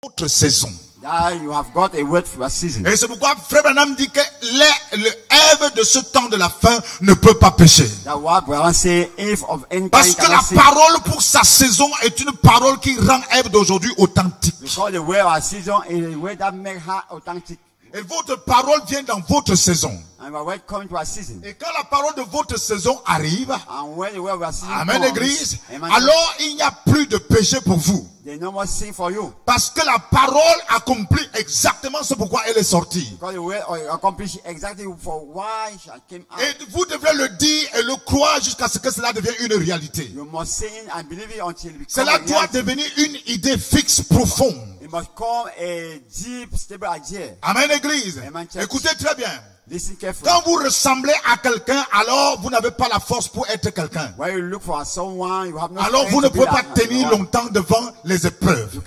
Autre saison. You have got a word for a season. Et c'est pourquoi Frère Branham dit que l'Ève de ce temps de la fin ne peut pas pécher. Parce que la parole pour sa saison est une parole qui rend Ève d'aujourd'hui authentique. Et votre parole vient dans votre saison. Et quand la parole de votre saison arrive, amen église, alors il n'y a plus de péché pour vous. Parce que la parole accomplit exactement ce pourquoi elle est sortie. Et vous devrez le dire et le croire jusqu'à ce que cela devienne une réalité. Cela doit devenir une idée fixe, profonde. Amen église. Écoutez très bien. Quand vous ressemblez à quelqu'un, alors vous n'avez pas la force pour être quelqu'un. Alors vous ne pouvez pas tenir longtemps devant les épreuves.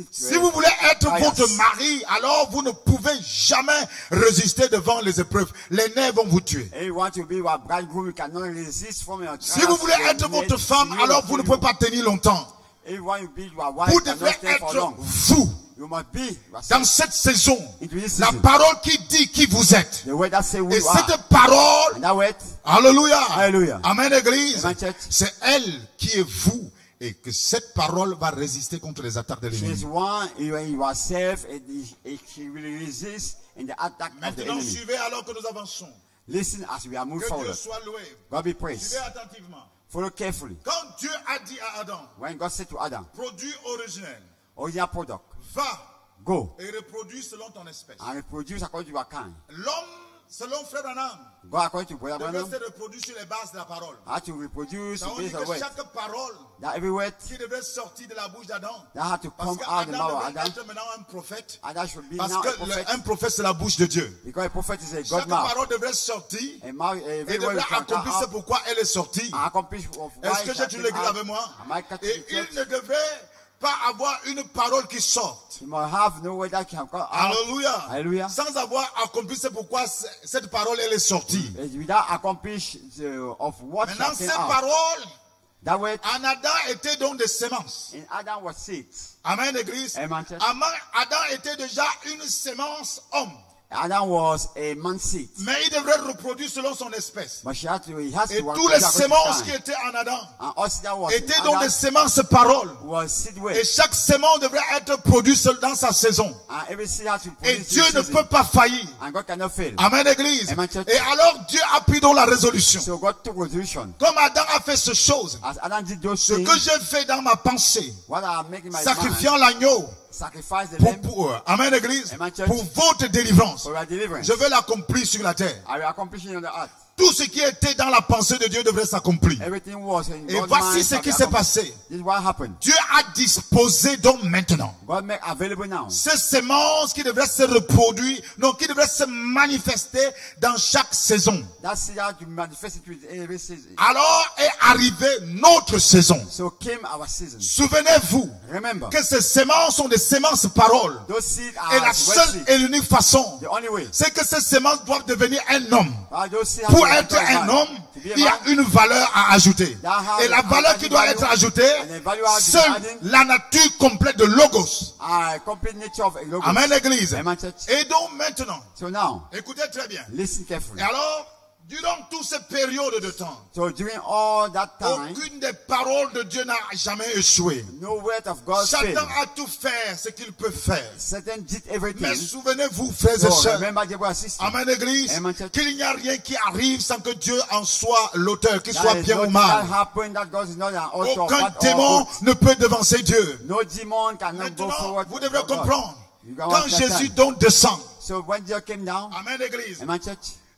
Si vous voulez être votre mari, alors vous ne pouvez jamais résister devant les épreuves. Les nerfs vont vous tuer. Si vous voulez être votre femme, alors vous ne pouvez pas tenir longtemps. Vous devez être vous. Dans cette saison, la parole qui dit qui vous êtes. Et cette parole, alléluia, amen église, c'est elle qui est vous. Et que cette parole va résister contre les attaques de l'ennemi. Maintenant, suivez alors que nous avançons. Listen as we are moving forward. Que Dieu soit loué. God be praised. Suivez attentivement. Follow carefully. Quand Dieu a dit à Adam, when God said to Adam, produit originel, original product, va, go, et reproduis selon ton espèce. And reproduce according to your kind. L'homme, selon Frère Branham, God according to Brother Branham, devait se reproduire sur les bases de la parole. Had to reproduce based on on chaque parole that every word qui devait sortir de la bouche d'Adam. That had to come out the mouth of Adam. Être maintenant un prophète. Adam should be Parce now que a prophet. un prophète c'est la bouche de Dieu. Because a prophet is a God Chaque mouth. parole devrait sortir et devrait accomplir ce pourquoi elle est sortie. Est-ce que j'ai tué l'église avec moi? Et il ne devrait pas avoir une parole qui sorte. Alléluia. Sans avoir accompli c'est pourquoi cette parole elle est sortie. Maintenant ces paroles en Adam était donc des semences. Amen église. Adam était déjà une semence homme. Adam was a man seed. Mais il devrait reproduire selon son espèce. He has et tous les semences qui étaient en Adam étaient donc des semences paroles. Et chaque semence devrait être produite dans sa saison. Et Dieu ne peut pas faillir. Amen église. Et alors Dieu a pris donc la résolution. Comme Adam a fait ces choses, ce que j'ai fait dans ma pensée, sacrifiant l'agneau, amen église, pour votre délivrance, je vais l'accomplir sur la terre. Tout ce qui était dans la pensée de Dieu devrait s'accomplir. Et voici ce qui s'est passé. Dieu a disposé donc maintenant ces semences qui devraient se reproduire, donc qui devraient se manifester dans chaque saison. Alors est arrivée notre saison. Souvenez-vous que ces semences sont des semences paroles. Et la seule et l'unique façon, c'est que ces semences doivent devenir un homme. Pour être un homme, il y a une valeur à ajouter. Et la valeur qui doit être ajoutée, c'est la nature complète de Logos. Amen l'église. Et donc maintenant, écoutez très bien. Et alors, durant toute cette période de temps, aucune des paroles de Dieu n'a jamais échoué. Satan a tout fait ce qu'il peut faire. Mais souvenez-vous, frères et sœurs, amen église, qu'il n'y a rien qui arrive sans que Dieu en soit l'auteur, qu'il soit bien ou mal. Aucun démon ne peut devancer Dieu. Maintenant, vous devrez comprendre, quand Jésus donc descend, amen église,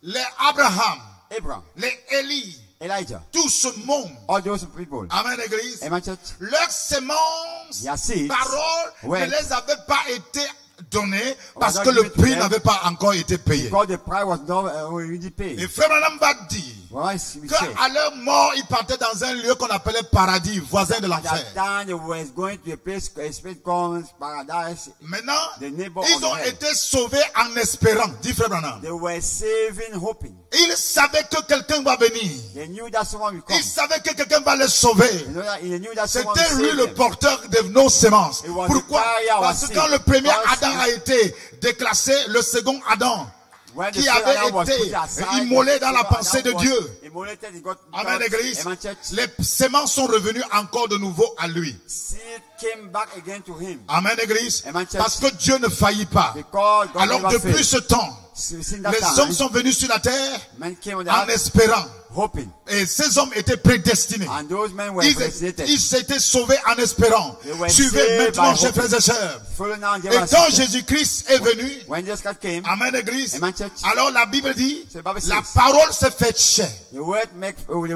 les Abraham, les Élie, Elijah, tout ce monde, amen église, leurs semences, paroles ne les avaient pas été donné parce que le prix n'avait pas encore été payé. Because the price was not already paid. Et Frère Branham va dire qu'à leur mort, ils partaient dans un lieu qu'on appelait paradis, voisin de l'enfer. Maintenant, ils ont été sauvés en espérant, dit Frère Branham. They were saving, hoping. Ils savaient que quelqu'un va venir. They knew that someone will come. Ils savaient que quelqu'un va les sauver. They knew that someone C'était will lui save le them. porteur de nos semences. It was Pourquoi? the carrier of Parce que seed. quand le premier Because Adam a été déclassé, le second Adam, When the qui second avait Adam was été put aside, immolé the dans la second pensée de Adam was Dieu. immolated, he got Amen, touched. Église. Amen, church. Les semences sont revenues encore de nouveau à lui. Seed came back again to him. Amen, Église. Amen, church. Parce que Dieu ne faillit pas. Because God Alors never depuis failed. ce temps, Since that les time, hommes sont venus sur la terre men came on the en earth espérant. hoping. Et ces hommes étaient prédestinés. And those men were Ils predestinated. s'étaient sauvés en espérant. They were Suivez saved maintenant, by chers hoping. frères et sœurs. Follow now and give Et us quand system. Jésus-Christ est venu, When Jesus Christ came, Amen, Église, Amen, church. alors la Bible dit, So the Bible la says, parole s'est faite chair. the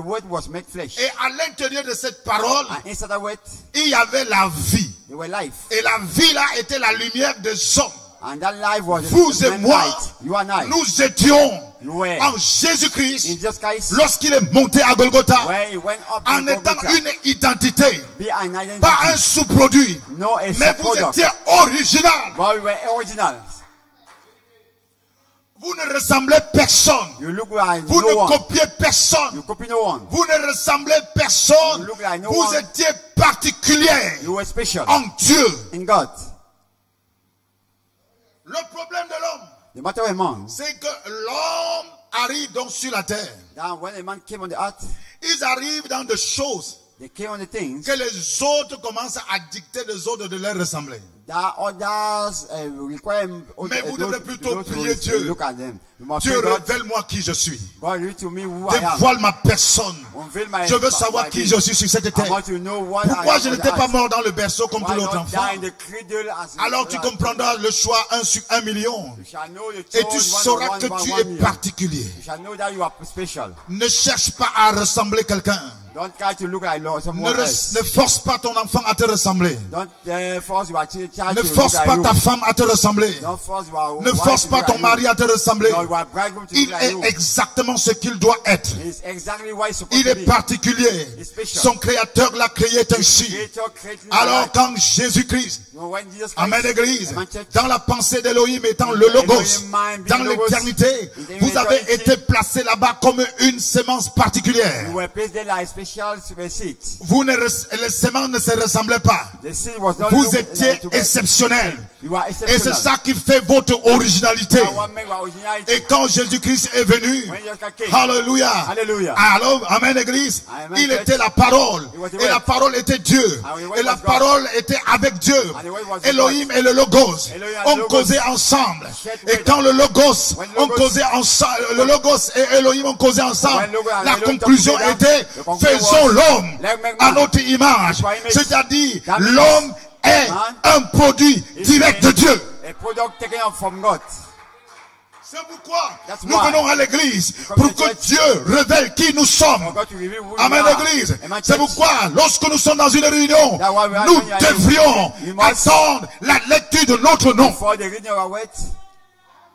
word was made flesh. Et à l'intérieur de cette parole, And inside that word, il y avait la vie. there were life. Et la vie là était la lumière des hommes. And that life was Vous the et moi, light. You and I. nous étions You were en in Jésus-Christ Jesus Christ. lorsqu'il est monté à Golgotha When he went up en to étant Golgotha, une identité, be an identity. pas un sous-produit. No, a Mais vous product. étiez original. But we were original. Vous ne ressemblez personne. You look like Vous no ne one. copiez personne. You copy no one. Vous ne ressemblez personne. You look like no Vous one. étiez particulier You were special en Dieu. in God. Le problème de l'homme, The matter of a man, c'est que l'homme arrive donc sur la terre. that when a man came on the earth, Ils arrivent dans des choses they came on the things que les autres commencent à dicter les autres de leur ressembler. that others require. Mais vous devrez plutôt those prier who Dieu. look at them. You must Dieu, pray God. révèle-moi qui je suis. God, reveal to me who I am. Dévoile ma personne. Unveil my- Je veux savoir my qui being. je suis sur cette I terre. want to know what Pourquoi I am je on the n'étais pas earth. mort dans le berceau comme tous Why les autres not enfants? die in the cradle as Alors tu comprendras le choix 1 sur 1 million. You shall know the Et choice tu one sauras on que one by tu 1 es million. particulier. You shall know that you are special. Ne cherche pas à ressembler quelqu'un. Don't try to look like someone else. Ne force pas ton enfant à te ressembler. Don't force your child Ne to force look pas like ta you. femme à te ressembler. Don't force your Ne wife force to pas look ton like mari à te ressembler. you. No, your bridegroom to Il look like est you. exactement ce qu'il doit être. It's exactly what he's supposed Il to est be. particulier. He's special. Son créateur l'a créé ainsi. Creator created Alors life. quand Jésus-Christ, When Jesus Christ, Amen Église, Amen, church, dans la pensée d'Élohim étant le Logos, dans l'éternité, vous avez été placé là-bas comme une sémence particulière. you were placed there like special seed. Vous ne, les semences ne se ressemblaient pas. The seed was not Vous look étiez like to be- exceptionnel. You are Et c'est exceptional. ça qui fait votre originalité. That one make our originality. Et quand Jésus-Christ est venu, When Jesus Christ came, Alléluia. Hallelujah. Alors, Amen Église, Amen, il church. était la parole. He was the Et la word. parole était Dieu. And the word Et la was God. parole était avec Dieu. And the word was Elohim God. et le Logos Elohim and ont Logos causé ensemble. shared Et together. quand le Logos When the ont Logos- causé ensemble, le Logos et Elohim ont causé ensemble, When Logos and la Elohim conclusion talk était, together, the conclusion faisons was, l'homme let make à man. notre image. Into our image. C'est-à-dire, That means l'homme est man un produit is direct de Dieu. a product taken up from God. C'est pourquoi That's nous why. venons à l'église Come pour to que church. Dieu révèle qui nous sommes. For God to reveal who Amen you are. l'église. Amen, C'est church. pourquoi lorsque nous sommes dans une réunion, That's why we are nous when you are devrions you must- attendre la lecture de notre nom. For the reading of our words,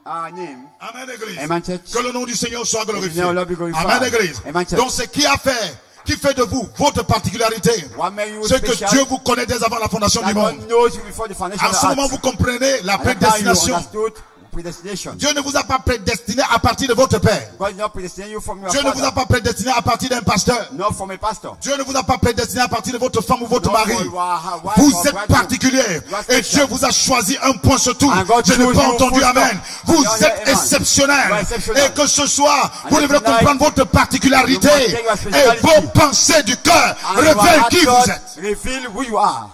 our name. Amen l'église. Amen, church. Que le nom du Seigneur soit glorifié. name of the Lord be glorified. Amen l'église. Amen, church. Donc c'est qui a fait, qui fait de vous votre particularité. What made you C'est que special? Dieu vous connaît dès avant la fondation That du God monde. knows you before the foundation En of ce the moment, earth. vous comprenez la At that time you prédestination. understood predestination. Dieu ne vous a pas prédestiné à partir de votre père. God did not predestinate you from your Dieu ne vous a father, pas prédestiné à partir d'un pasteur. not from a pastor. Dieu ne vous a pas prédestiné à partir de votre femme ou votre Not mari. for your wife Vous or êtes bridegroom. particulier. You are Et special. Dieu vous a choisi un point sur tout. And God Je n'ai chose pas you entendu full stop. amen. Vous You are êtes amen. You exceptionnel. are exceptional. Et que ce soir, And vous devrez tonight, comprendre votre particularité. you must take your Et speciality. vos pensées du cœur And your révèlent heart qui thought vous êtes. reveal who you are.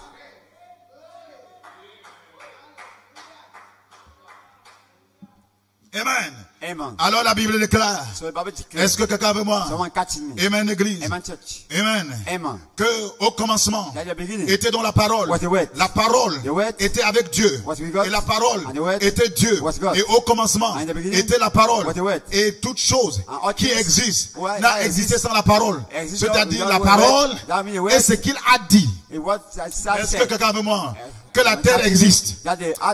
Amen. Amen. Alors la Bible déclare. So the Bible declares, Est-ce que quelqu'un veut moi? someone catching me. Amen, église. Amen, church. Amen. Amen. Que au commencement At the beginning, était dans la parole. was the word. La parole The word était avec Dieu. was with God. Et la parole And the word était Dieu. was God. Et au commencement And in the beginning était la parole. was the word. Et toute chose And all qui things existe were- n'a that existé exist- sans la parole. exist C'est-à-dire without la the word. parole That means the word. et ce qu'il a dit. It was that Est-ce que said. quelqu'un veut moi? que la terre existe.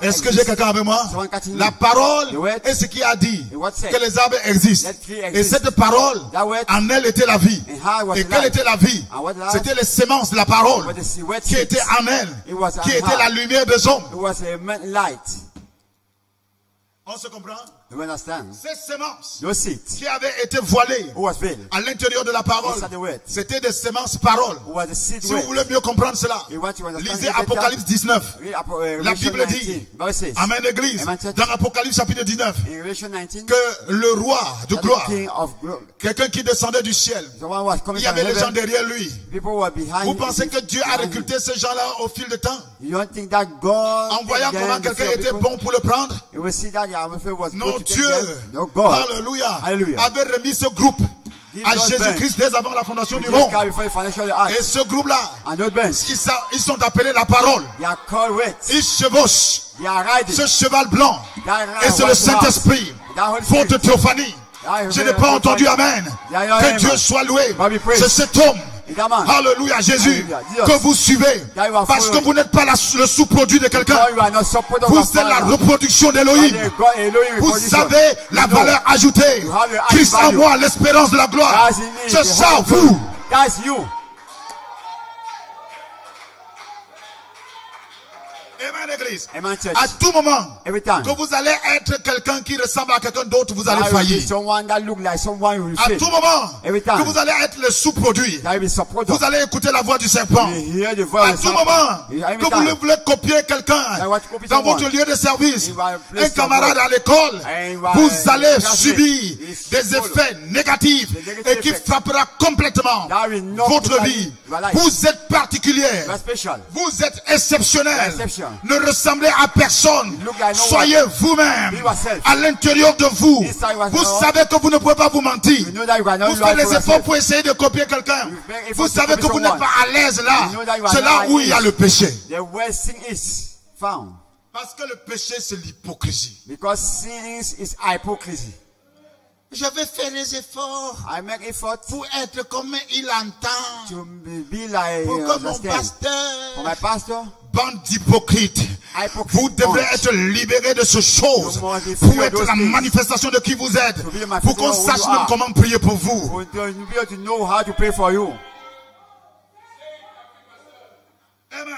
Est-ce que j'ai quelqu'un avec moi? La parole est ce qui a dit que les arbres existent. Et cette parole, en elle était la vie. Et quelle était la vie? C'était les semences de la parole qui étaient en elle, qui était la lumière des hommes. On se comprend? Ces semences qui avaient été voilées à l'intérieur de la parole, c'était des semences paroles. Si vous voulez mieux comprendre cela, lisez Apocalypse 19. La Bible dit, Amen Église, dans Apocalypse chapitre 19, que le roi de gloire, quelqu'un qui descendait du ciel, il y avait les gens derrière lui. Vous pensez que Dieu a recruté ces gens-là au fil du temps? En voyant comment quelqu'un était bon pour le prendre? Non, Dieu, alléluia, avait remis ce groupe à Jésus-Christ dès avant la fondation du monde. Et ce groupe-là, ils sont appelés la parole. Ils chevauchent ce cheval blanc. Et c'est le Saint-Esprit, faute théophanie. Je n'ai pas entendu amen. Que Dieu soit loué. C'est cet homme, alléluia, Jésus, que vous suivez. Parce que vous n'êtes pas le sous-produit de quelqu'un. Vous êtes la reproduction d'Élohim. Vous avez la valeur ajoutée. Christ en moi, l'espérance de la gloire. C'est ça, vous. Amen, Église. À tout moment que vous allez être quelqu'un qui ressemble à quelqu'un d'autre, vous allez faillir. À tout moment que vous allez être le sous-produit, vous allez écouter la voix du serpent. À tout moment que vous voulez copier quelqu'un dans votre lieu de service, un camarade à l'école, vous allez subir des effets négatifs et qui frappera complètement votre vie. Vous êtes particulier. Vous êtes exceptionnel. Ne ressemblez à personne. Soyez vous-même à l'intérieur de vous. Vous savez que vous ne pouvez pas vous mentir. Vous faites des efforts pour essayer de copier quelqu'un. Vous savez que vous n'êtes pas à l'aise là. C'est là où il y a le péché. Parce que le péché, c'est l'hypocrisie. Je vais faire des efforts pour être comme il entend. Pour que mon pasteur, bande d'hypocrites, vous devrez être libérés de ce chose pour être la manifestation de qui vous êtes, pour qu'on sache même comment prier pour vous. Amen.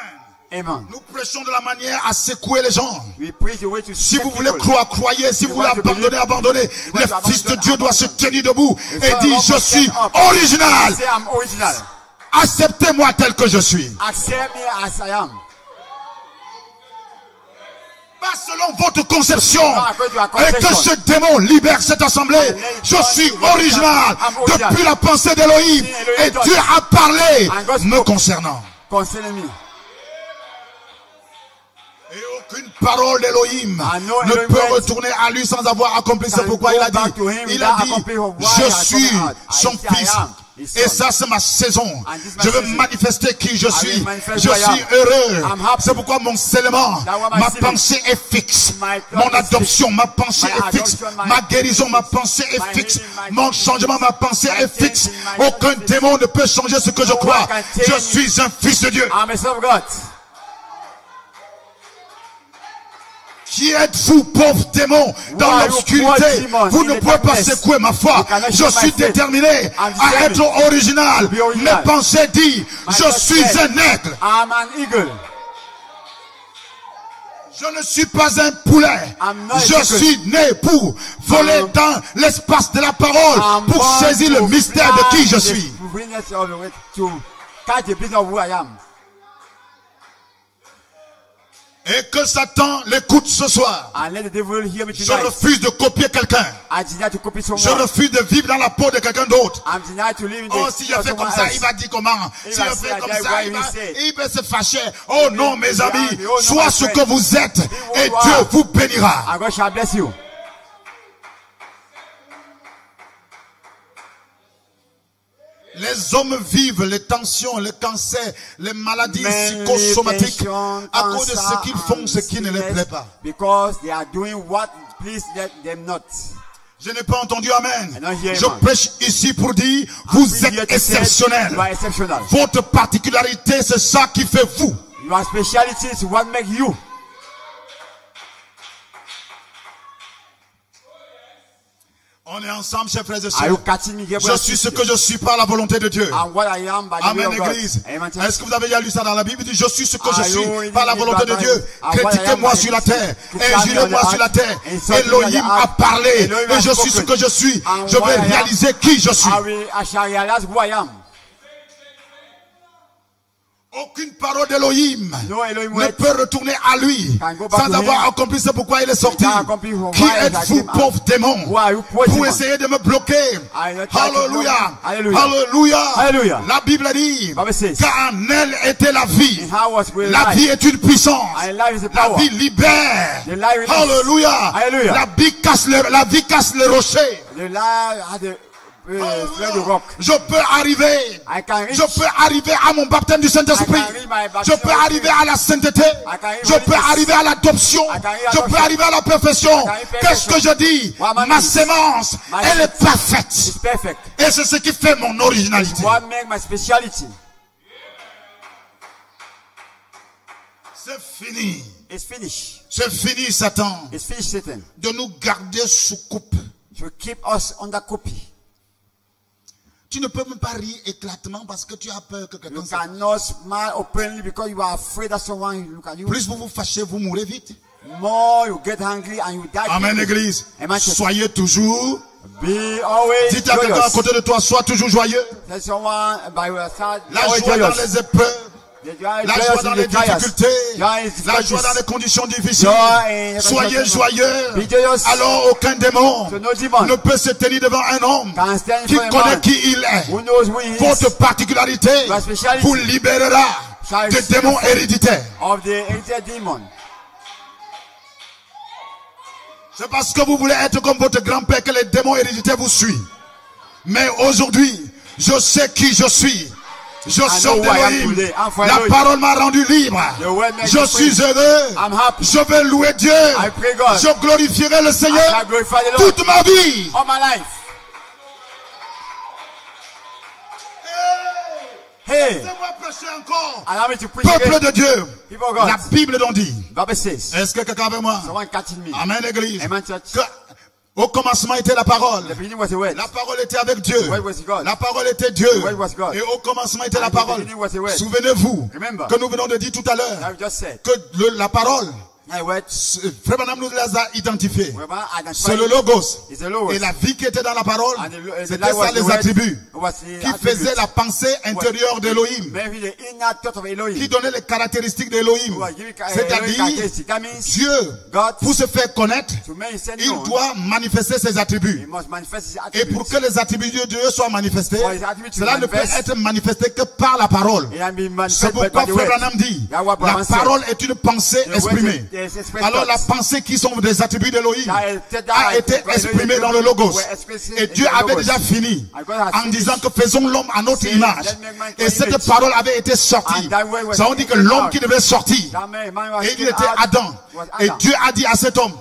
Amen. Nous prêchons de la manière à secouer les gens. Si vous voulez croire, croyez. Si vous voulez abandonner, abandonnez. Le Fils de Dieu doit se tenir debout et dire, je suis original. Acceptez-moi tel que je suis. Pas selon votre conception. Et que ce démon libère cette assemblée. Je suis original depuis la pensée d'Élohim. Et Dieu a parlé me concernant. Et aucune parole d'Élohim ne peut retourner à lui sans avoir accompli. C'est pourquoi il a dit, je suis son fils. Et ça, c'est ma saison. Je veux manifester qui je suis. Je suis heureux. C'est pourquoi mon scellement, ma pensée est fixe. Mon adoption, ma pensée est fixe. Ma guérison, ma pensée est fixe. Mon changement, ma pensée est fixe. Aucun démon ne peut changer ce que je crois. Je suis un fils de Dieu. Qui êtes-vous, pauvre démon, dans l'obscurité? Vous ne pouvez pas secouer ma foi. Je suis déterminé à être original. Mes pensées disent, je suis un aigle. Je ne suis pas un poulet. Je suis né pour voler dans l'espace de la parole, pour saisir le mystère de qui je suis. Et que Satan l'écoute ce soir. Je refuse de copier quelqu'un. Je refuse de vivre dans la peau de quelqu'un d'autre. Oh, si je fais comme ça, il va dire comment. Si je fais comme ça, il va se fâcher. Oh non, mes amis, sois ce que vous êtes et Dieu vous bénira. Les hommes vivent les tensions, les cancers, les maladies psychosomatiques à cause de ce qu'ils font, ce qui ne les plaît pas. Je n'ai pas entendu amen. Je prêche ici pour dire, vous êtes exceptionnel. Votre particularité, c'est ça qui fait vous. Your speciality is what makes you. On est ensemble, chers frères et sœurs. Je Je suis ce que je suis par la volonté de Dieu. Amen, Église. Est-ce que vous avez déjà lu ça dans la Bible? Il dit, je suis ce que je suis par la volonté de Dieu. Critiquez-moi sur la terre. Injurez-moi sur la terre. Elohim a parlé. Et je suis ce que je suis. Je vais réaliser qui je suis. Aucune parole d'Elohim ne peut retourner à lui sans avoir accompli ce pourquoi il est sorti. Qui êtes-vous, pauvre démon, pour essayer de me bloquer? Alléluia. Alléluia. La Bible dit qu'en elle était la vie. La vie est une puissance. La vie libère. Alléluia. La vie casse le rocher. Je peux arriver à mon baptême du Saint-Esprit. Je peux arriver à la sainteté. Je peux arriver à l'adoption. Je peux arriver à la perfection. Qu'est-ce que je dis? Ma sémence, elle est parfaite. Et c'est ce qui fait mon originalité. C'est fini. C'est fini, Satan, de nous garder sous coupe. Tu ne peux même pas rire éclatement parce que tu as peur que quelqu'un Plus vous vous fâchez, vous mourrez vite. Amen, Église. Soyez toujours. Dites à quelqu'un à côté de toi, sois toujours joyeux. La joie dans les épreuves. La joie dans les difficultés, la joie dans les conditions difficiles. Soyez joyeux. Alors aucun démon ne peut se tenir devant un homme qui connaît qui il est. Votre particularité vous libérera des démons héréditaires. C'est parce que vous voulez être comme votre grand-père que les démons héréditaires vous suivent. Mais aujourd'hui, je sais qui je suis. Je sors d'Elohim. La parole m'a rendu libre. Je suis heureux. Je vais louer Dieu. Je glorifierai le Seigneur toute ma vie. Laissez-moi prêcher encore. Peuple de Dieu. La Bible dont dit. Est-ce que quelqu'un avec moi? Amen, Église. Au commencement était la parole. La parole était avec Dieu. La parole était Dieu. Et au commencement était la parole. Souvenez-vous que nous venons de dire tout à l'heure que la parole, Frère Branham nous les a identifiés. C'est le logos. Et la vie qui était dans la parole, c'était ça les attributs. Qui faisaient la pensée intérieure d'Elohim. Qui donnait les caractéristiques d'Elohim. C'est-à-dire, Dieu, pour se faire connaître, il doit manifester ses attributs. Et pour que les attributs de Dieu soient manifestés, cela ne peut être manifesté que par la parole. C'est pourquoi Frère Branham dit, la parole est une pensée exprimée. Alors la pensée qui sont des attributs d'Elohim a été exprimée dans le Logos. Et Dieu avait déjà fini en disant que faisons l'homme à notre image. Et cette parole avait été sortie. Ça veut dire que l'homme qui devait sortir, et il était Adam. Et Dieu a dit à cet homme,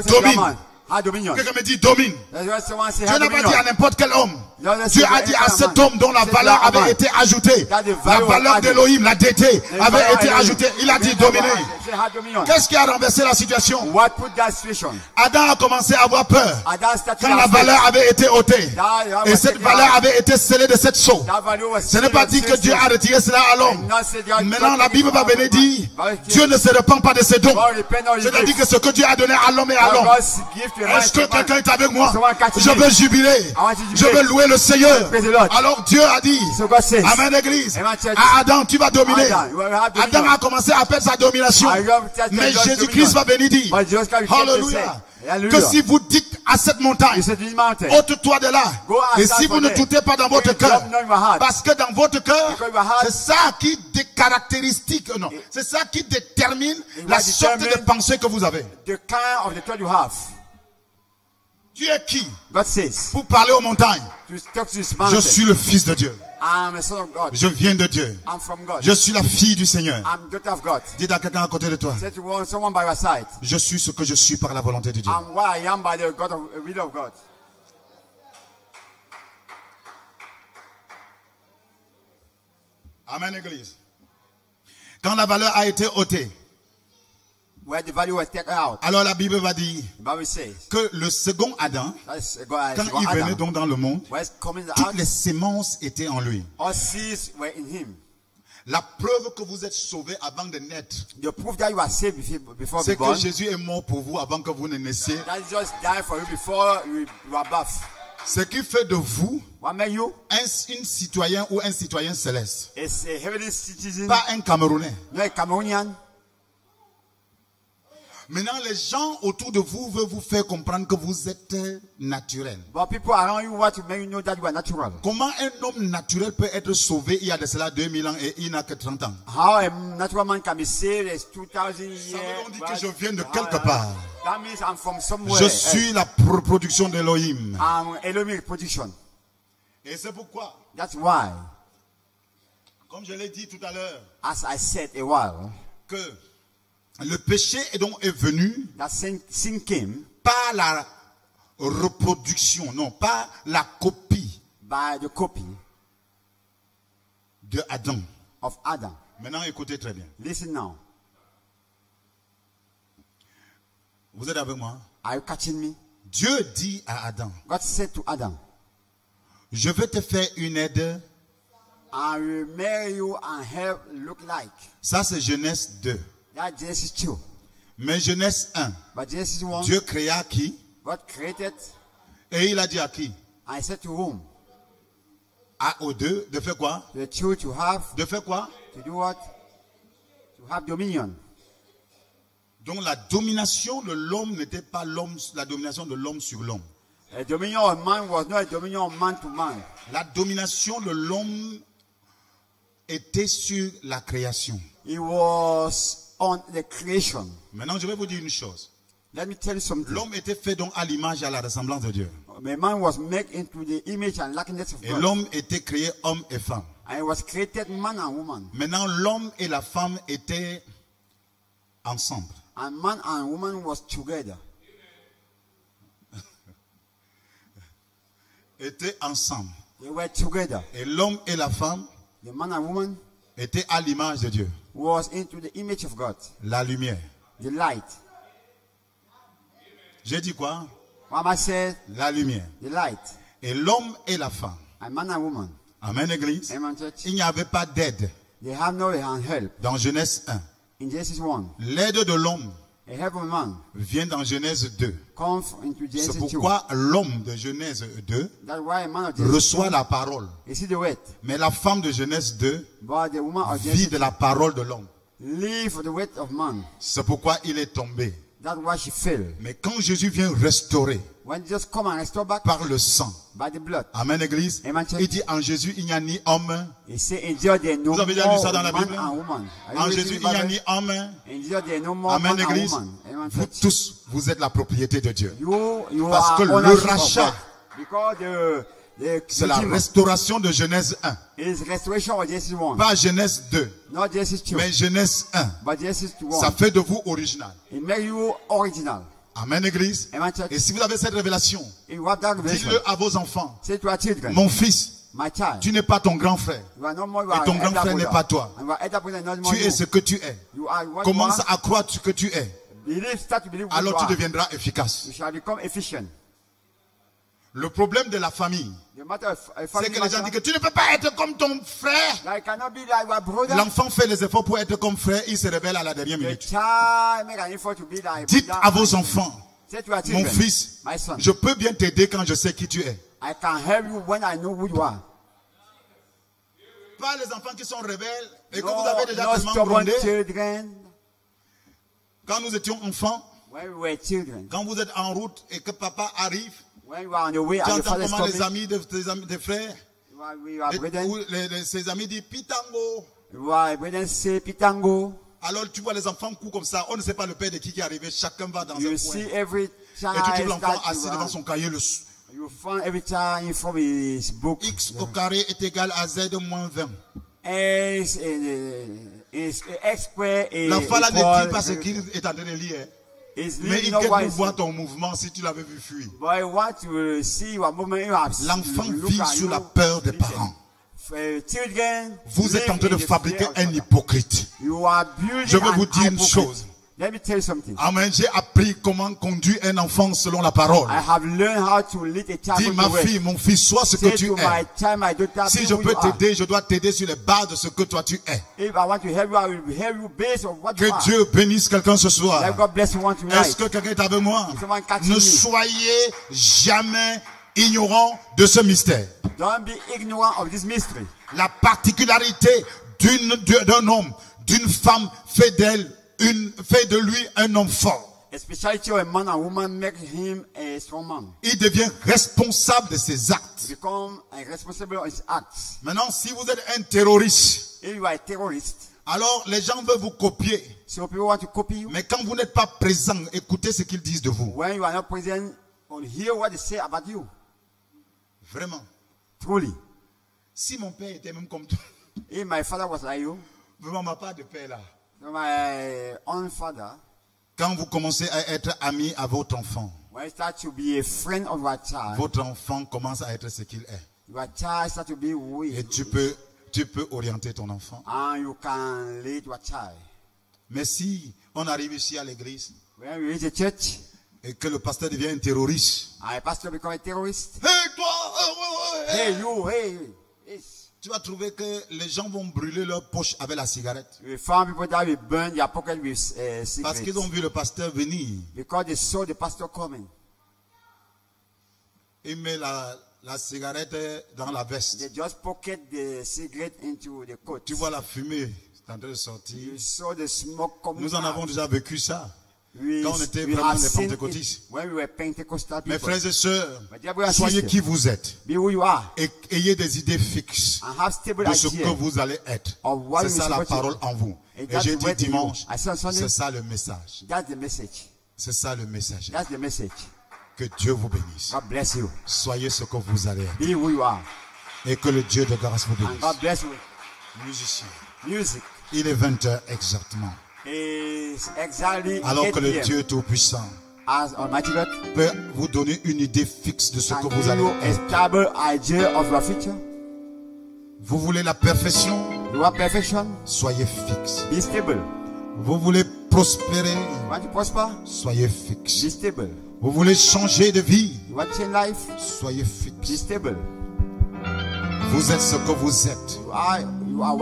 domine. Quelqu'un me dit domine. Dieu n'a pas dit à n'importe quel homme. Dieu a dit à cet homme dont la valeur avait été ajoutée. La valeur d'Elohim, la déité, avait été ajoutée. Il a dit dominer. Qu'est-ce qui a renversé la situation? Adam a commencé à avoir peur quand la valeur avait été ôtée. Et cette valeur avait été scellée de cette sceau. Ce n'est pas dit que Dieu a retiré cela à l'homme. Maintenant la Bible va venir dire, Dieu ne se repent pas de ses dons. C'est-à-dire que ce que Dieu a donné à l'homme et à l'homme. Est-ce que quelqu'un est avec moi? Je veux jubiler. Je veux louer le Seigneur. Alors Dieu a dit, Amen, Église, à Adam, tu vas dominer. Adam a commencé à perdre sa domination. Mais Jésus-Christ va venir dire, Alléluia, que si vous dites à cette montagne, ôte-toi de là. Et si vous ne doutez pas dans votre cœur, parce que dans votre cœur, c'est ça qui caractéristique, non, c'est ça qui détermine la sorte de pensée que vous avez. Tu es qui pour parler aux montagnes? Je suis le fils de Dieu. Je viens de Dieu. Je suis la fille du Seigneur. Dis à quelqu'un à côté de toi. Je suis ce que je suis par la volonté de Dieu. Amen, Église. Quand la valeur a été ôtée, where the value was taken out, alors la Bible va dire the Bible says que le second Adam, quand il venait donc dans le monde, toutes les semences étaient en lui. All seeds were in him. La preuve que vous êtes sauvés avant de naître, The proof that you are saved before c'est being born, que Jésus est mort pour vous avant que vous ne naissiez. that just died for you before you are birth. Ce qui fait de vous What made you? un citoyen ou un citoyen céleste. Is a heavenly citizen, Pas un Camerounais. not a Cameroonian. Maintenant, les gens autour de vous veulent vous faire comprendre que vous êtes naturel. But people around you want to make you know that you are natural. Comment un homme naturel peut être sauvé il y a de cela 2000 ans et il n'a que 30 ans? How a natural man can be saved is 2000 Ça years. veut dire que je viens de quelque part. That means I'm from somewhere. Je suis la reproduction d'Elohim. I'm Elohim reproduction. Et c'est pourquoi, That's why, comme je l'ai dit tout à l'heure, as I said a while, que le péché est venu that sin came par la reproduction, non, pas la copie by the copy de Adam. of Adam. Maintenant, écoutez très bien. Listen now. Vous êtes avec moi? Are you catching me? Dieu dit à Adam, God said to Adam, je vais te faire une aide. I will marry you and help look like. Ça, c'est Genèse 2. That's Genesis 2. Mais Genèse 1, But Genesis 1, Dieu créa qui? God created, Et il a dit à qui? and he said to whom? Aux deux, de faire quoi? The two to have, De faire quoi? to do what? To have dominion. Donc la domination de l'homme n'était pas la domination de l'homme sur l'homme. A dominion of man was not a dominion of man to man. La domination de l'homme était sur la création. It was on the creation. Maintenant, je vais vous dire une chose. Let me tell you something. L'homme était fait donc à l'image et à la ressemblance de Dieu. A man was made into the image and likeness of Et God. l'homme était créé homme et femme. And it was created man and woman. Maintenant, l'homme et la femme étaient ensemble. And man and woman was together. Étaient ensemble. They were together. Et l'homme et la femme The man and woman étaient à l'image de Dieu. was into the image of God. La lumière. The light. J'ai dit quoi? Mama said, La lumière. the light. Et l'homme et la femme. And man and woman. Amen, église. Amen, church. Il n'y avait pas d'aide They have no help. dans Genèse 1. In Genesis 1, L'aide de l'homme a help of man vient dans Genèse 2. comes into C'est Genesis 2. pourquoi l'homme de Genèse 2 That's why a man of Genesis reçoit la parole. 2 is the weight. Mais la femme de Genèse 2 But the woman of vit Genesis de la parole de l'homme. live for the weight of man. C'est pourquoi il est tombé. That's why she fell. Mais quand Jésus vient restaurer When Jesus come and restore back par le sang, by the blood, Amen, église, Amen, church. il dit en Jésus, il n'y a ni homme. he say in Jesus there no Vous avez déjà lu ça dans la more Bible? man and woman. Are you En reading Jésus, the il n'y a Bible? ni homme. In Jesus there no more Amen, man and église. woman. Amen, Vous church. tous, vous êtes la propriété de Dieu. You Parce are que le ownership of rachat, God. Because the c'est la redeemer restauration de Genèse 1. is restoration of Genesis 1. Pas Genèse 2, Not Genesis 2. mais Genèse 1. But Genesis 1. Ça fait de vous original. It makes you original. Amen, église. Amen, church. Et si vous avez cette révélation, You have that revelation. dites-le à vos enfants. Say to our children, Mon fils, my child, tu n'es pas ton grand frère. you are no more, you Et are ton grand elder frère n'est brother. pas toi. And you are elder brother, not more Tu you. es ce que tu es. You are what Commence you are. à croire ce que tu es. Believe, start to believe what Alors you tu are. deviendras efficace. You shall become efficient. Le problème de la famille, The matter of a c'est family que les gens matter, disent que tu ne peux pas être comme ton frère. like cannot be like your brother. L'enfant fait les efforts pour être comme frère, il se révèle à la dernière The minute. child make an effort to be like Dites brother. à vos enfants, Say to our mon children, fils, my son, je peux bien t'aider quand je sais qui tu es. I can help you when I know who you are. Pas les enfants qui sont rebelles et que No, vous avez déjà no tellement stubborn grondé. children. Quand nous étions enfants, When we were children, quand vous êtes en route et que papa arrive, when we are on the way tu and the entends father is comment les coming, amis des frères, we are brethren, ses amis disent Pitango. we are brethren say Pitango. Alors tu vois les enfants courent comme ça, on ne sait pas le père de qui est arrivé, chacun va dans un You coin. see every Et child tu trouves l'enfant start assis to devant run. son cahier, You find every child in front of his book. X au carré est égal à Z moins 20. X square is L'enfant là ne equal. dit pas ce qu'il est en train de lire. Is Mais living il not guette pour wisely. voir ton mouvement si tu l'avais vu fuir. But I want to see what moment you have L'enfant look vit at sous you, la peur des listen. parents. Vous êtes en train de fabriquer un hypocrite. Je veux vous dire une chose. Let me tell you something. Amen. J'ai appris comment conduire un enfant selon la parole. I have learned how to lead a child. Dis ma fille, mon fils, sois ce que tu es. Si je peux t'aider, je dois t'aider sur les bases de ce que toi tu es. If I want to help you, I will help you based on what you are. Que Dieu bénisse quelqu'un ce soir. Let God bless you one tonight. Est-ce que quelqu'un est avec moi? Ne soyez jamais ignorant de ce mystère. Don't be ignorant of this mystery. La particularité d'un homme, d'une femme fait de lui un homme fort. A speciality of a man and woman makes him a strong man. Il devient responsable de ses actes. Become responsible of his acts. Maintenant, si vous êtes un terroriste, if you are a terrorist, alors les gens veulent vous copier. So people want to copy you. Mais quand vous n'êtes pas présent, écoutez ce qu'ils disent de vous. When you are not present, hear what they say about you. Vraiment. Truly. Si mon père était même comme toi. If my father was like you. Vraiment, ma part de père là. My own father. Quand vous commencez à être ami à votre enfant, when you start to be a friend of your child, votre enfant commence à être ce qu'il est. Your child start to be who et tu peux orienter ton enfant. And you can lead your child. Mais si on arrive ici à l'église, when we reach the church, et que le pasteur devient un terroriste, a pastor become a terrorist. Hey toi, hey you, hey. Yes. Tu vas trouver que les gens vont brûler leur poche avec la cigarette. Parce qu'ils ont vu le pasteur venir. Because they saw the pastor coming. Il met la cigarette dans la veste. They just pocket the cigarette into the coat. Tu vois la fumée en train de sortir. You saw the smoke coming. Nous en avons déjà vécu ça. Quand on était vraiment des pentecôtistes. Mes frères et sœurs, soyez qui vous êtes. Et ayez des idées fixes de ce que vous allez être. C'est ça la parole en vous. Et j'ai dit dimanche, c'est ça le message. C'est ça le message. Que Dieu vous bénisse. Soyez ce que vous allez être. Et que le Dieu de grâce vous bénisse. Musicien. Il est 20h exactement. Alors que le Dieu Tout-Puissant peut vous donner une idée fixe de ce que vous allez être. Vous voulez la perfection? Soyez fixe. Vous voulez prospérer? Soyez fixe. Vous voulez changer de vie? Soyez fixe. Vous êtes ce que vous êtes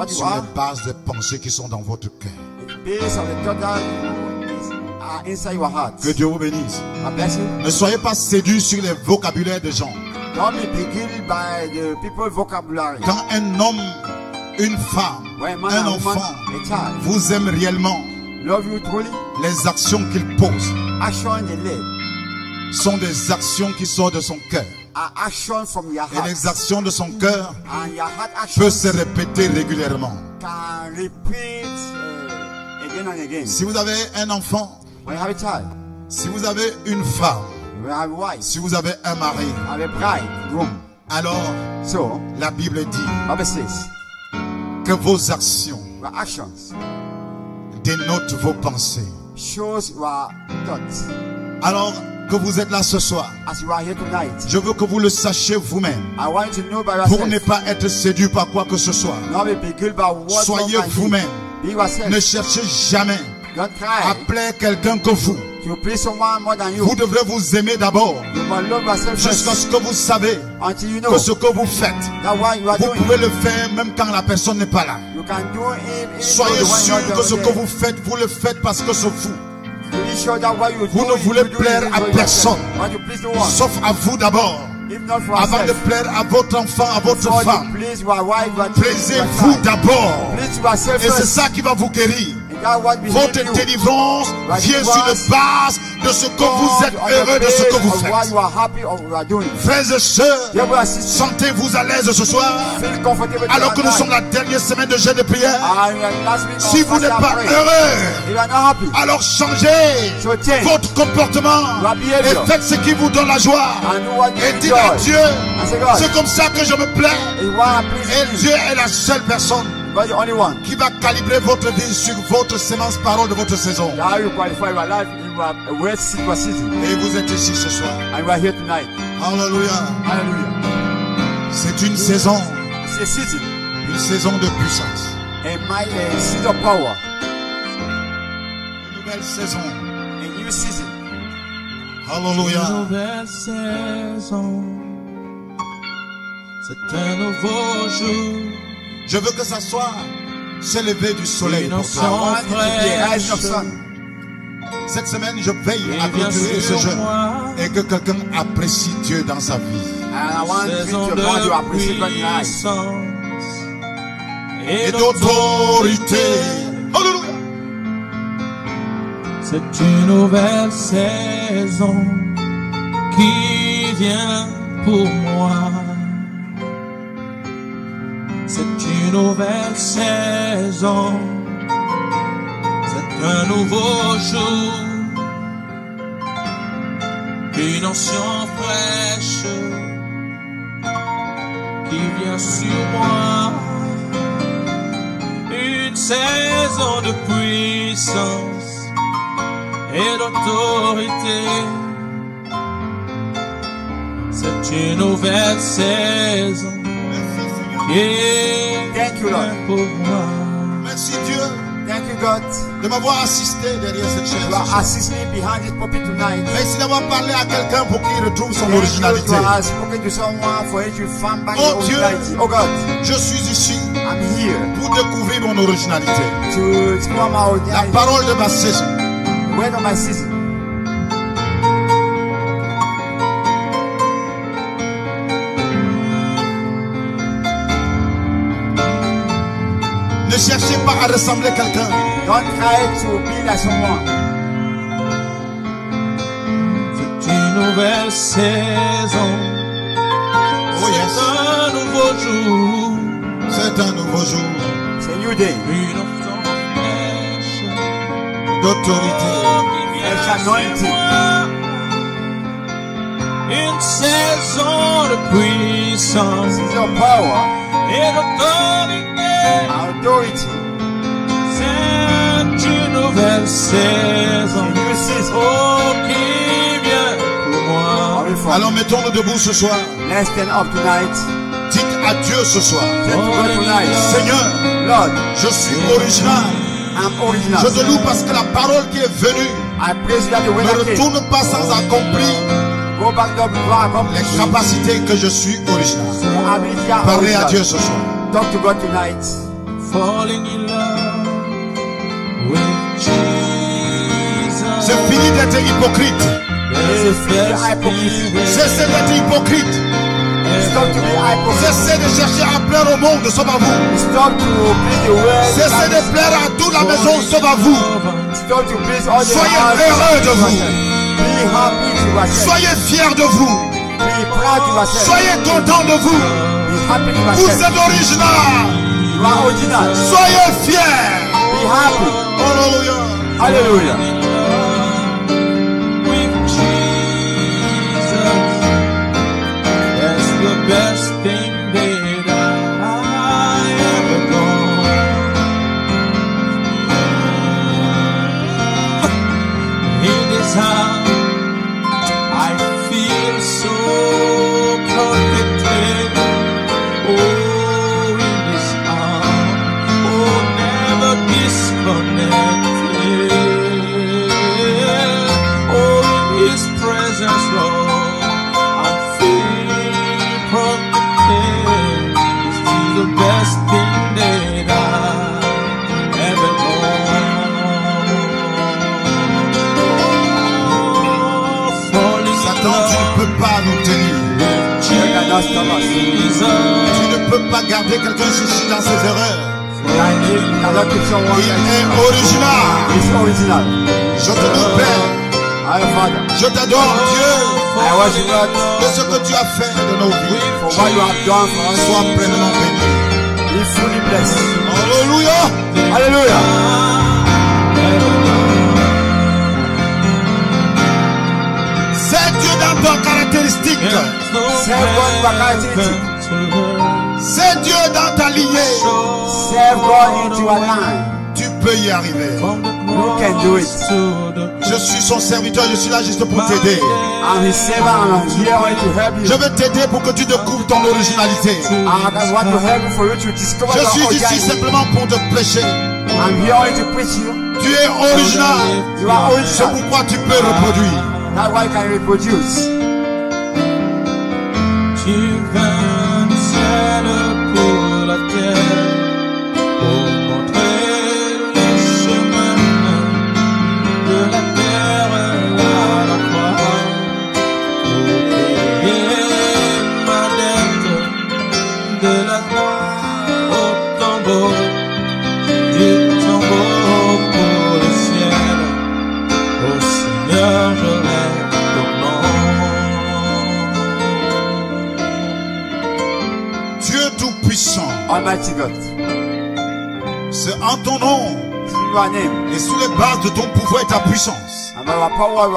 sur les bases des pensées qui sont dans votre cœur. Que Dieu vous bénisse. Ne soyez pas séduits sur les vocabulaires des gens. Quand un homme, une femme, un enfant vous aime réellement, les actions qu'il pose sont des actions qui sortent de son cœur. Et les actions de son cœur peuvent se répéter régulièrement. Si vous avez un enfant, si vous avez une femme, si vous avez un mari, alors la Bible dit que vos actions dénotent vos pensées. Alors que vous êtes là ce soir, je veux que vous le sachiez vous-même pour ne pas être séduit par quoi que ce soit. Soyez vous-même. Ne cherchez jamais à plaire quelqu'un que vous. Vous devrez vous aimer d'abord jusqu'à ce que vous savez que ce que vous faites, vous pouvez le faire même quand la personne n'est pas là. Soyez sûr que ce que vous faites, vous le faites parce que c'est vous. Vous ne voulez plaire à personne, sauf à vous d'abord. Avant de plaire à votre enfant, à votre femme, plaisez-vous d'abord. Et c'est ça qui va vous guérir. Votre délivrance vient sur la base de ce que vous êtes heureux de ce que vous faites. Frères et sœurs, sentez-vous à l'aise ce soir, alors que nous sommes la dernière semaine de jeûne de prière. Si vous n'êtes pas heureux, alors changez votre comportement et faites ce qui vous donne la joie. Et dites à Dieu, c'est comme ça que je me plais. Et Dieu est la seule personne qui va calibrer votre vie sur votre sémence parole de votre saison. Et vous êtes ici ce soir. Alléluia. C'est une saison Une saison de puissance. And my season of power. Une nouvelle saison. A new season. Alléluia. Une nouvelle saison. C'est un nouveau jour. Je veux que ça soit se lever du soleil pour toi. Cette semaine, je veille à clôturer ce jeûne et que quelqu'un apprécie Dieu dans sa vie. Et d'autorité. Alléluia. C'est une nouvelle saison qui vient pour moi. C'est une nouvelle saison. C'est un nouveau jour. Une onction fraîche qui vient sur moi. Une saison de puissance et d'autorité. C'est une nouvelle saison qui vient pour moi. Merci Dieu. Thank you, God. De m'avoir assisté derrière cette chaise. You are assisting me behind this pulpit tonight. Merci d'avoir parlé à quelqu'un pour qu'il retrouve son originalité. You have spoken to someone for you to find back your originality. Oh God, je suis ici I'm here pour découvrir mon originalité. To explore my originality. La parole de ma saison. The word of my season. Ne cherchez pas à ressembler à quelqu'un. Don't try to be like someone. C'est une nouvelle saison. Oh yes. C'est un nouveau jour. C'est un nouveau jour. C'est a new day. Une onction fraîche d'autorité. Fresh anointing. Une saison de puissance. Season of power. Et d'autorité. Authority. C'est une nouvelle saison. New season. Oh, qui vient pour moi. Alors mettons-nous debout ce soir. Let's stand up tonight. Dites à Dieu ce soir. Seigneur, Lord, je suis original. I'm original. Je te loue parce que la parole qui est venue ne retourne pas sans accomplir les capacités que je suis original. Parlez à Dieu ce soir. Talk to God tonight. Falling in love with Jesus. C'est fini d'être hypocrite. Cessez d'être hypocrite. Cessez de chercher à plaire au monde sauf à vous. Cessez de plaire à toute la maison sauf à vous. Soyez heureux de vous. Soyez fiers de vous. Soyez contents de vous. Vous êtes original. Soyez fiers. Alléluia. Alléluia. The best thing that I ever done. In this house, I feel so connected. Oh, in this house, oh, never disconnected. Oh, in His presence, Lord. The best thing that I ever known. Satan, tu ne peux pas nous tenir. Tu ne peux pas garder quelqu'un ceci dans ses erreurs. Il est original. Je te loue, Père. Je t'adore, Dieu, de ce que tu as fait de nos vies. Sois pleinement béni. Alléluia. Alléluia. C'est Dieu dans ton caractéristique. C'est Dieu dans ta lignée. Serve God into your line. Tu peux y arriver. You can do it. Je suis son serviteur, je suis là juste pour t'aider. I'm his servant. I'm here to help you. Je veux t'aider pour que tu découvres ton originalité. I want to help you for you to discover Je your suis ici originality. simplement pour te prêcher. I'm here to preach you. Tu es original. You are C'est original. pourquoi tu peux reproduire. That's why you can reproduce. Tu vins du ciel pour la terre, pour montrer les chemins de la terre à la croix, pour payer ma dette de la croix au tombeau, du tombeau pour le ciel. Au Seigneur je lève ton nom. Dieu Tout-Puissant, Almighty God. c'est en ton nom Through your name. et sous les bases de ton pouvoir et ta puissance And by the power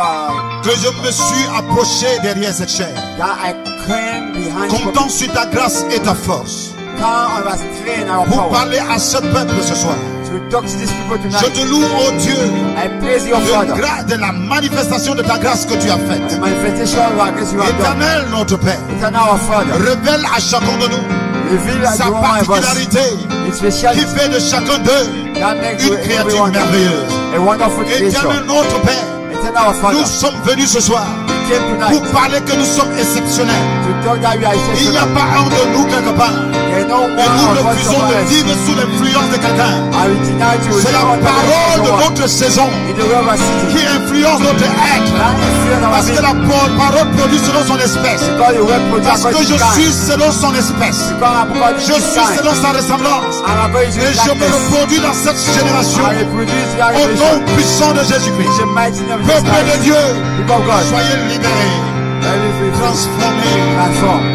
que je me suis approché derrière cette chair, that I came behind you. comptant sur ta grâce et ta force, Come on us train our pour power. parler à ce peuple ce soir. To talk to these people Je tonight. te loue, oh Dieu, I praise your Father. de la manifestation de ta grâce que tu as The faite. manifestation of our grace you have done. Éternel, notre Père, Eternal our Father. révèle à chacun de nous Reveal sa to all of us particularité His speciality. qui fait de chacun d'eux That makes une créature everyone merveilleuse. a wonderful creation. Éternel, notre Père, Eternal our Father. nous sommes venus ce soir We came pour tonight parler que nous sommes exceptionnels. to talk that we are Il n'y a exceptional. pas un de nous quelque part. There is no Et one nous of us refusons de somewhere. vivre sous l'influence de quelqu'un. I will deny to C'est la parole de notre saison in the world of our city. qui influence notre être. That influence our Parce que being. la parole produit selon son espèce. Because the word produces Parce que according je to suis kind. selon son espèce. Because I'm according Je to his suis kind. selon sa ressemblance. I'm according to Et his je me likeness. reproduis dans cette génération. I reproduce the Au nom generation. puissant de In Jésus-Christ. the mighty name of Jesus Peuple de Christ. Dieu, People of God. soyez libérés, Let me be transformés. transformed.